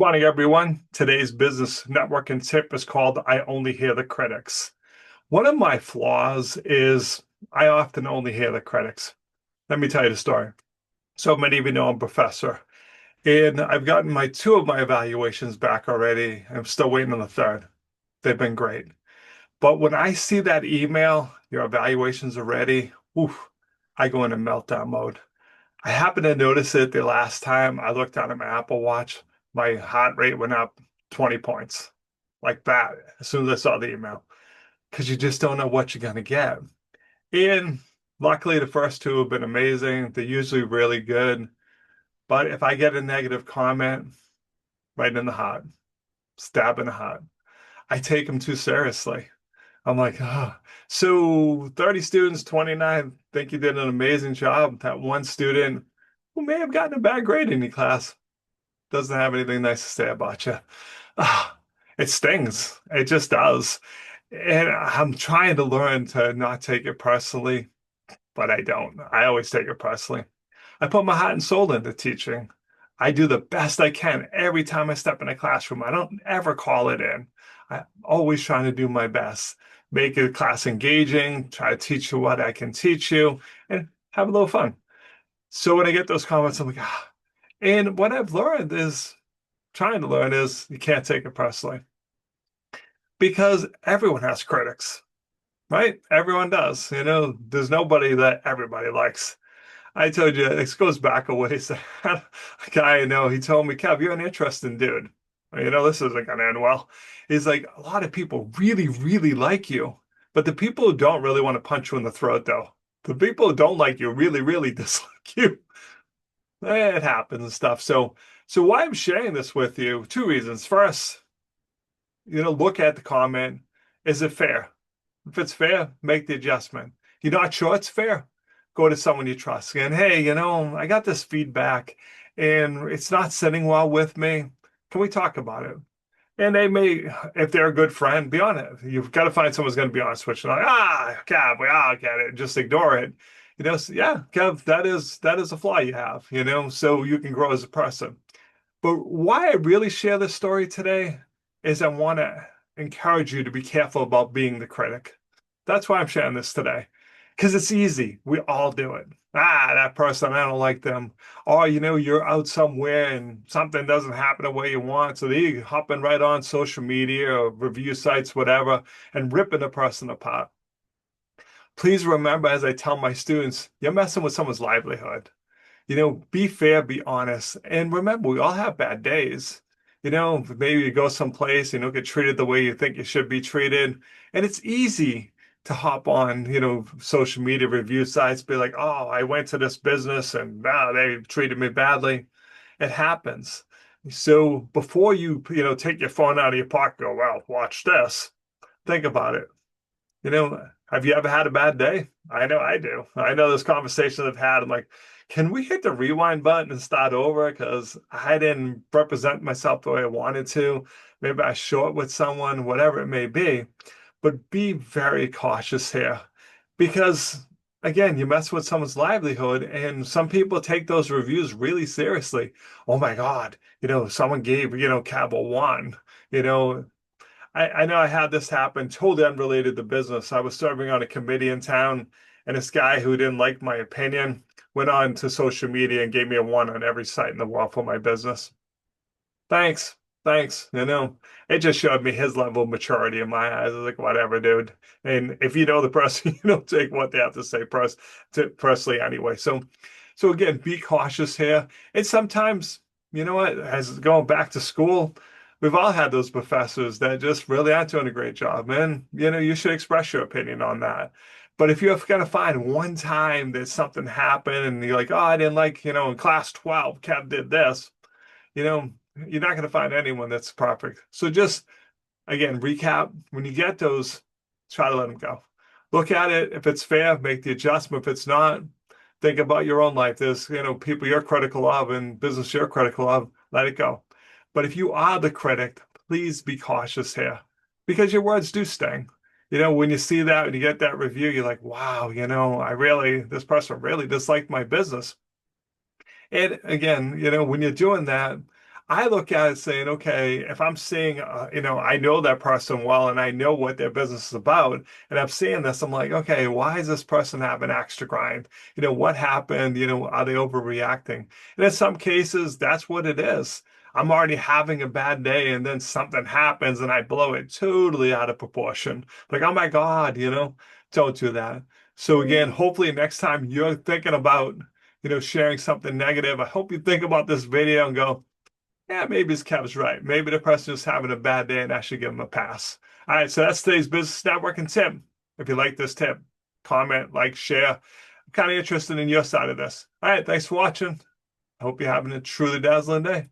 Morning, everyone. Today's business networking tip is called I Only Hear the Critics. One of my flaws is I often only hear the critics. Let me tell you the story. So many of you know I'm a professor, and I've gotten my two of my evaluations back already. I'm still waiting on the third. They've been great. But when I see that email, your evaluations are ready, oof, I go into meltdown mode. I happened to notice it the last time I looked down at my Apple Watch. My heart rate went up 20 points like that as soon as I saw the email because you just don't know what you're going to get. And luckily, the first two have been amazing. They're usually really good. But if I get a negative comment right in the heart, stab in the heart, I take them too seriously. I'm like, oh. So 30 students, 29 think you did an amazing job. That one student who may have gotten a bad grade in your class doesn't have anything nice to say about you. Ah, it stings. It just does. And I'm trying to learn to not take it personally, but I don't. I always take it personally. I put my heart and soul into teaching. I do the best I can every time I step in a classroom. I don't ever call it in. I'm always trying to do my best. Make a class engaging, try to teach you what I can teach you, and have a little fun. So when I get those comments, I'm like, ah. And what I've learned is, trying to learn is you can't take it personally because everyone has critics, right? Everyone does. There's nobody that everybody likes. I told you, this goes back a ways. I had a guy I know, he told me, Kev, you're an interesting dude. This isn't going to end well. He's like, a lot of people really, really like you, but the people who don't really want to punch you in the throat, though. The people who don't like you really, really dislike you. It happens and stuff. So why I'm sharing this with you, two reasons. First, look at the comment. Is it fair? If it's fair, make the adjustment. You're not sure it's fair? Go to someone you trust. And hey, I got this feedback and it's not sitting well with me. Can we talk about it? And they may, if they're a good friend, be on it. You've got to find someone who's going to be honest with you. Like, Kev, we all get it. Just ignore it. So, yeah, Kev, that is a flaw you have, so you can grow as a person. But why I really share this story today is I want to encourage you to be careful about being the critic. That's why I'm sharing this today. Because it's easy. We all do it. That person, I don't like them. Or, you're out somewhere and something doesn't happen the way you want. So they're hopping right on social media or review sites, whatever, and ripping the person apart. Please remember, as I tell my students, you're messing with someone's livelihood. Be fair, be honest. And remember, we all have bad days. Maybe you go someplace, get treated the way you think you should be treated. And it's easy to hop on, social media review sites, be like, oh, I went to this business and they treated me badly. It happens. So before you, take your phone out of your pocket, go, well, watch this. Think about it. Have you ever had a bad day? I know I do. I know there's conversations I've had. I'm like, can we hit the rewind button and start over? Because I didn't represent myself the way I wanted to. Maybe I short with someone, whatever it may be. But be very cautious here because, again, you mess with someone's livelihood, and some people take those reviews really seriously. Oh my God, someone gave, Cab a one, you know, I know I had this happen, totally unrelated to business. I was serving on a committee in town, and this guy who didn't like my opinion went on to social media and gave me a one on every site in the world for my business. Thanks. Thanks. It just showed me his level of maturity in my eyes. I was like, whatever, dude. And if you know the person, you don't take what they have to say personally anyway. So again, be cautious here. And sometimes, you know what, as going back to school, we've all had those professors that just really aren't doing a great job. And, you should express your opinion on that. But if you're going to find one time that something happened and you're like, oh, I didn't like, in class 12, Kev did this, you know, you're not going to find anyone that's perfect. So just, again, recap, when you get those, try to let them go. Look at it. If it's fair, make the adjustment. If it's not, think about your own life. There's, people you're critical of and business you're critical of, let it go. But if you are the critic, please be cautious here because your words do sting. When you see that, when you get that review, you're like, wow, this person really disliked my business. And again, when you're doing that, I look at it saying, okay, if I'm seeing, I know that person well and I know what their business is about, and I'm seeing this, I'm like, okay, why is this person having extra grind? What happened? Are they overreacting? And in some cases, that's what it is. I'm already having a bad day, and then something happens and I blow it totally out of proportion. Like, oh my God, don't do that. So again, hopefully next time you're thinking about, sharing something negative, I hope you think about this video and go, yeah, maybe Kev's right. Maybe the person is having a bad day and I should give him a pass. All right, so that's today's business networking tip. If you like this tip, comment, like, share. I'm kind of interested in your side of this. All right, thanks for watching. I hope you're having a truly dazzling day.